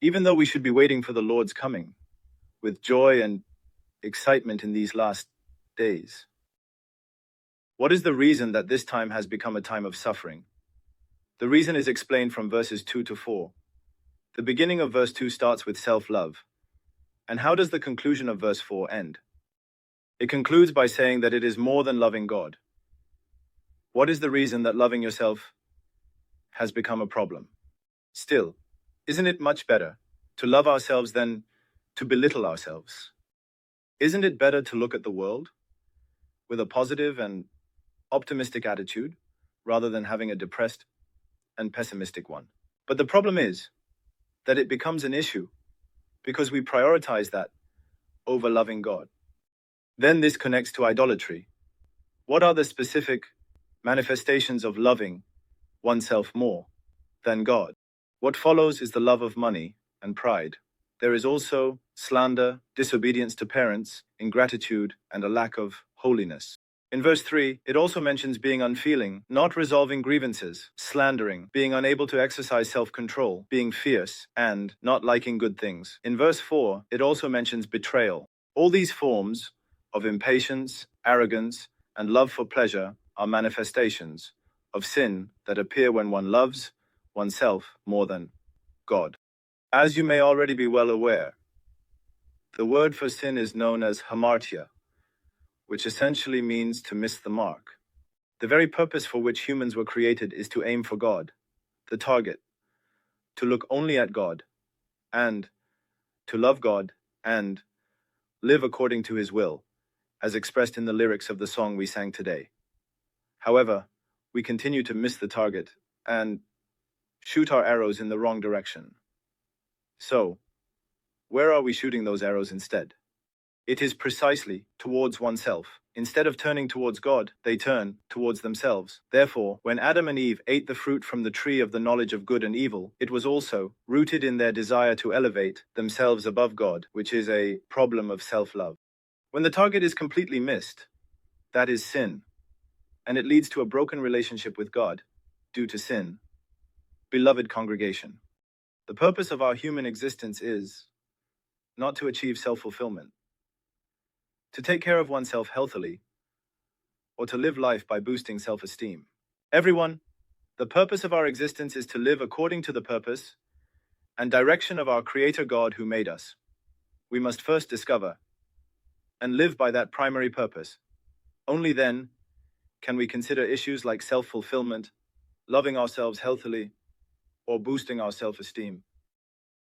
Even though we should be waiting for the Lord's coming with joy and excitement in these last days. What is the reason that this time has become a time of suffering? The reason is explained from verses 2 to 4. The beginning of verse 2 starts with self-love. And how does the conclusion of verse 4 end? It concludes by saying that it is more than loving God. What is the reason that loving yourself has become a problem? Still, isn't it much better to love ourselves than to belittle ourselves? Isn't it better to look at the world with a positive and optimistic attitude rather than having a depressed and pessimistic one? But the problem is that it becomes an issue because we prioritize that over loving God. Then this connects to idolatry. What are the specific manifestations of loving oneself more than God? What follows is the love of money and pride. There is also slander, disobedience to parents, ingratitude, and a lack of holiness. In verse 3, it also mentions being unfeeling, not resolving grievances, slandering, being unable to exercise self-control, being fierce, and not liking good things. In verse 4, it also mentions betrayal. All these forms of impatience, arrogance, and love for pleasure are manifestations of sin that appear when one loves oneself more than God. As you may already be well aware, the word for sin is known as hamartia, which essentially means to miss the mark. The very purpose for which humans were created is to aim for God, the target, to look only at God, and to love God, and live according to His will, as expressed in the lyrics of the song we sang today. However, we continue to miss the target and shoot our arrows in the wrong direction. So, where are we shooting those arrows instead? It is precisely towards oneself. Instead of turning towards God, they turn towards themselves. Therefore, when Adam and Eve ate the fruit from the tree of the knowledge of good and evil, it was also rooted in their desire to elevate themselves above God, which is a problem of self-love. When the target is completely missed, that is sin, and it leads to a broken relationship with God due to sin. Beloved congregation, the purpose of our human existence is not to achieve self-fulfillment, to take care of oneself healthily, or to live life by boosting self-esteem. Everyone, the purpose of our existence is to live according to the purpose and direction of our Creator God who made us. We must first discover and live by that primary purpose. Only then can we consider issues like self-fulfillment, loving ourselves healthily, or boosting our self-esteem.